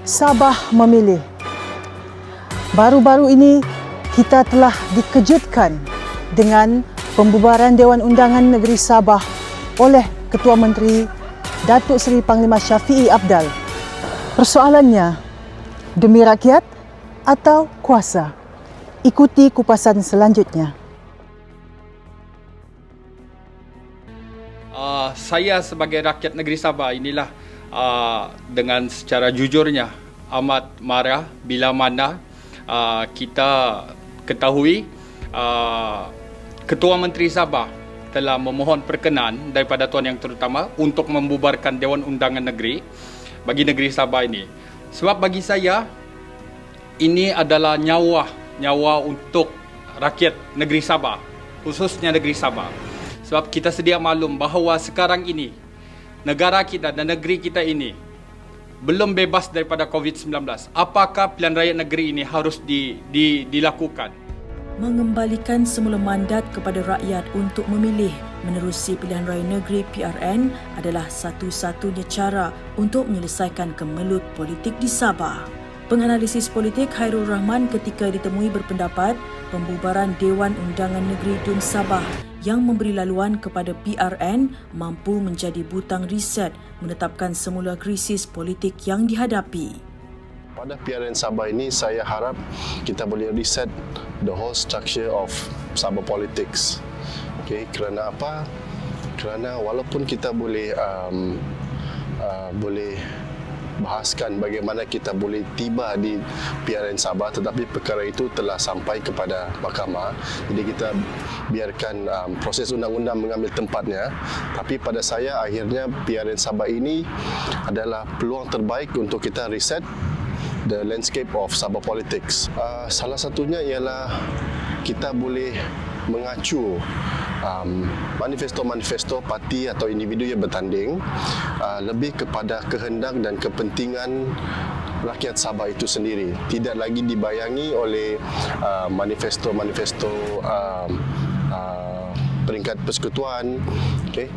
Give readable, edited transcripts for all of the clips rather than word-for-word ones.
Sabah memilih. Baru-baru ini kita telah dikejutkan dengan pembubaran Dewan Undangan Negeri Sabah oleh Ketua Menteri Datuk Seri Panglima Shafie Apdal. Persoalannya, demi rakyat atau kuasa? Ikuti kupasan selanjutnya. Saya sebagai rakyat negeri Sabah inilah dengan secara jujurnya amat marah bila mana kita ketahui Ketua Menteri Sabah telah memohon perkenan daripada Tuan Yang Terutama untuk membubarkan Dewan Undangan Negeri bagi negeri Sabah ini. Sebab bagi saya ini adalah nyawa untuk rakyat negeri Sabah, khususnya negeri Sabah. Sebab kita sedia maklum bahawa sekarang ini negara kita dan negeri kita ini belum bebas daripada COVID-19. Apakah pilihan rakyat negeri ini harus dilakukan? Mengembalikan semula mandat kepada rakyat untuk memilih menerusi pilihan raya negeri PRN adalah satu-satunya cara untuk menyelesaikan kemelut politik di Sabah. Penganalisis politik Hairul Rahman ketika ditemui berpendapat pembubaran Dewan Undangan Negeri Dun Sabah yang memberi laluan kepada PRN mampu menjadi butang reset menetapkan semula krisis politik yang dihadapi. Pada PRN Sabah ini, saya harap kita boleh reset the whole structure of Sabah politics. Okay, kerana apa? Kerana walaupun kita boleh bahaskan bagaimana kita boleh tiba di PRN Sabah, tetapi perkara itu telah sampai kepada mahkamah. Jadi kita biarkan proses undang-undang mengambil tempatnya. Tapi pada saya akhirnya PRN Sabah ini adalah peluang terbaik untuk kita reset the landscape of Sabah politics. Salah satunya ialah kita boleh mengacu manifesto-manifesto parti atau individu yang bertanding lebih kepada kehendak dan kepentingan rakyat Sabah itu sendiri. Tidak lagi dibayangi oleh manifesto-manifesto peringkat persekutuan. Okay.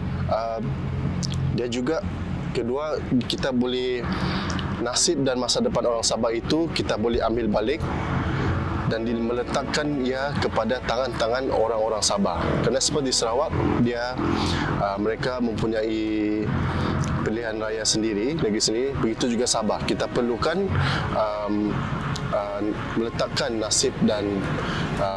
Dia juga kedua, kita boleh nasib dan masa depan orang Sabah itu kita boleh ambil balik dan meletakkan ia kepada tangan-tangan orang-orang Sabah. Kerana seperti Sarawak, mereka mempunyai pilihan raya sendiri, negeri sendiri. Begitu juga Sabah. Kita perlukan meletakkan nasib dan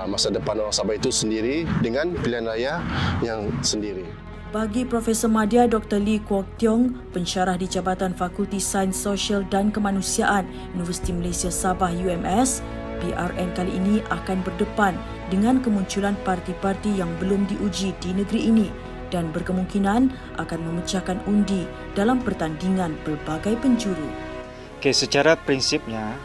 masa depan orang Sabah itu sendiri dengan pilihan raya yang sendiri. Bagi Profesor Madya Dr. Lee Kwok Tiong, pensyarah di Jabatan Fakulti Sains Sosial dan Kemanusiaan Universiti Malaysia Sabah UMS, PRN kali ini akan berdepan dengan kemunculan parti-parti yang belum diuji di negeri ini dan berkemungkinan akan memecahkan undi dalam pertandingan pelbagai penjuru. Okay, secara prinsipnya,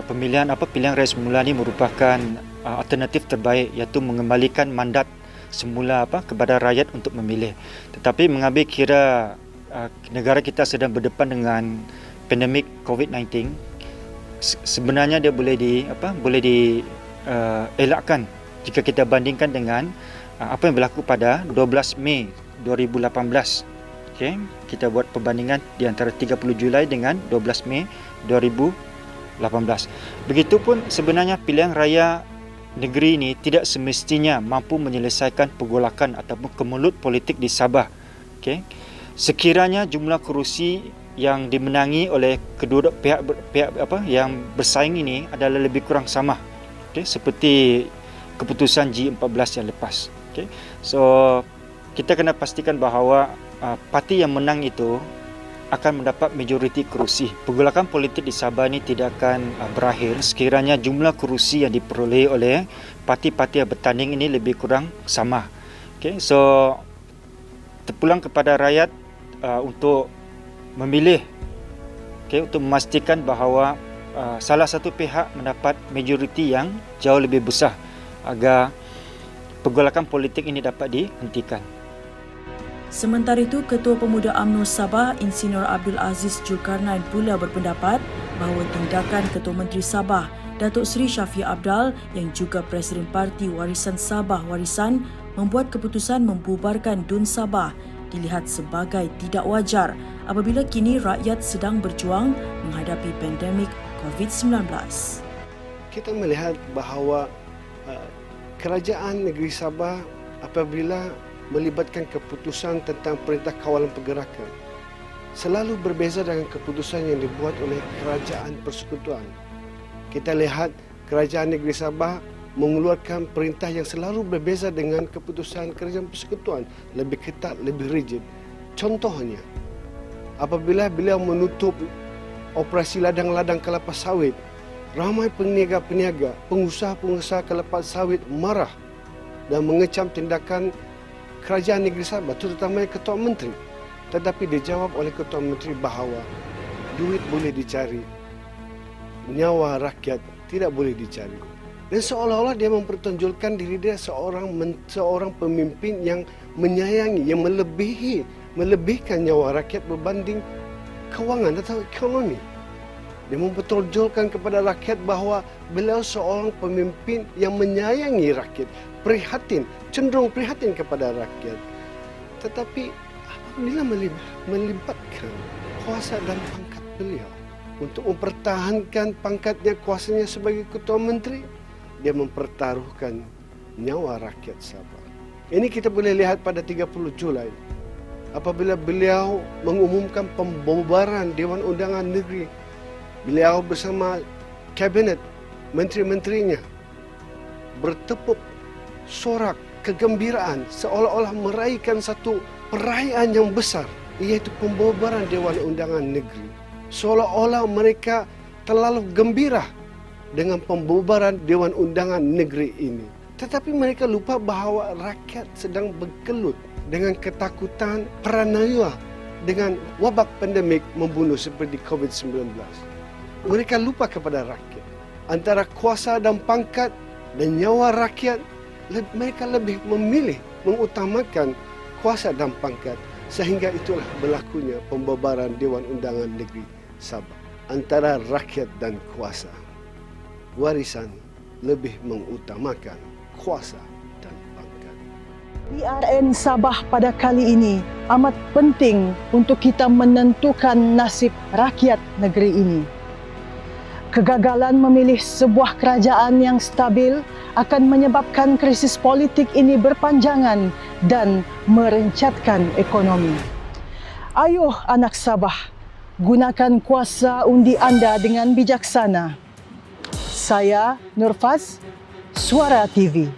pilihan raya semula ini merupakan alternatif terbaik, iaitu mengembalikan mandat semula kepada rakyat untuk memilih. Tetapi mengambil kira negara kita sedang berdepan dengan pandemik COVID-19, sebenarnya dia boleh dielakkan jika kita bandingkan dengan apa yang berlaku pada 12 Mei 2018. Okay? Kita buat perbandingan di antara 30 Julai dengan 12 Mei 2018. Begitupun sebenarnya pilihan raya negeri ini tidak semestinya mampu menyelesaikan pergolakan ataupun kemelut politik di Sabah. Okay? Sekiranya jumlah kerusi yang dimenangi oleh kedua pihak yang bersaing ini adalah lebih kurang sama, okay? Seperti keputusan G14 yang lepas. Okay? So kita kena pastikan bahawa parti yang menang itu akan mendapat majoriti kerusi. Pergolakan politik di Sabah ini tidak akan berakhir sekiranya jumlah kerusi yang diperoleh oleh parti-parti yang bertanding ini lebih kurang sama. Okay? So terpulang kepada rakyat untuk memilih, okay, untuk memastikan bahawa salah satu pihak mendapat majoriti yang jauh lebih besar agar pergolakan politik ini dapat dihentikan. Sementara itu, Ketua Pemuda UMNO Sabah Insinyur Abdul Aziz Zulkarnain pula berpendapat bahawa tindakan Ketua Menteri Sabah Datuk Seri Shafie Apdal yang juga Presiden Parti Warisan Sabah Warisan membuat keputusan membubarkan Dun Sabah dilihat sebagai tidak wajar apabila kini rakyat sedang berjuang menghadapi pandemik COVID-19. Kita melihat bahawa kerajaan negeri Sabah apabila melibatkan keputusan tentang Perintah Kawalan Pergerakan selalu berbeza dengan keputusan yang dibuat oleh Kerajaan Persekutuan. Kita lihat kerajaan negeri Sabah mengeluarkan perintah yang selalu berbeza dengan keputusan Kerajaan Persekutuan, lebih ketat, lebih rigid. Contohnya, apabila beliau menutup operasi ladang-ladang kelapa sawit, ramai peniaga-peniaga, pengusaha-pengusaha kelapa sawit marah dan mengecam tindakan kerajaan negeri Sabah, terutama Ketua Menteri. Tetapi dijawab oleh Ketua Menteri bahawa duit boleh dicari, nyawa rakyat tidak boleh dicari. Dan seolah-olah dia mempertonjolkan diri dia seorang pemimpin yang menyayangi, yang melebihkan nyawa rakyat berbanding kewangan atau ekonomi. Dia mempertonjolkan kepada rakyat bahawa beliau seorang pemimpin yang menyayangi rakyat, cenderung prihatin kepada rakyat. Tetapi apabila melibatkan kuasa dan pangkat beliau untuk mempertahankan pangkatnya, kuasanya sebagai Ketua Menteri, dia mempertaruhkan nyawa rakyat Sabah. Ini kita boleh lihat pada 30 Julai apabila beliau mengumumkan pembubaran Dewan Undangan Negeri. Beliau bersama kabinet, menteri-menterinya bertepuk sorak kegembiraan seolah-olah meraihkan satu perayaan yang besar, iaitu pembubaran Dewan Undangan Negeri. Seolah-olah mereka terlalu gembira dengan pembubaran Dewan Undangan Negeri ini. Tetapi mereka lupa bahawa rakyat sedang bergelut dengan ketakutan, paranoia dengan wabak pandemik membunuh seperti COVID-19. Mereka lupa kepada rakyat. Antara kuasa dan pangkat dan nyawa rakyat, mereka lebih memilih mengutamakan kuasa dan pangkat, sehingga itulah berlakunya pembubaran Dewan Undangan Negeri Sabah. Antara rakyat dan kuasa, warisan lebih mengutamakan kuasa dan pangkat. PRN Sabah pada kali ini amat penting untuk kita menentukan nasib rakyat negeri ini. Kegagalan memilih sebuah kerajaan yang stabil akan menyebabkan krisis politik ini berpanjangan dan merencatkan ekonomi. Ayuh anak Sabah, gunakan kuasa undi anda dengan bijaksana. Saya Nurfaz, Suara TV.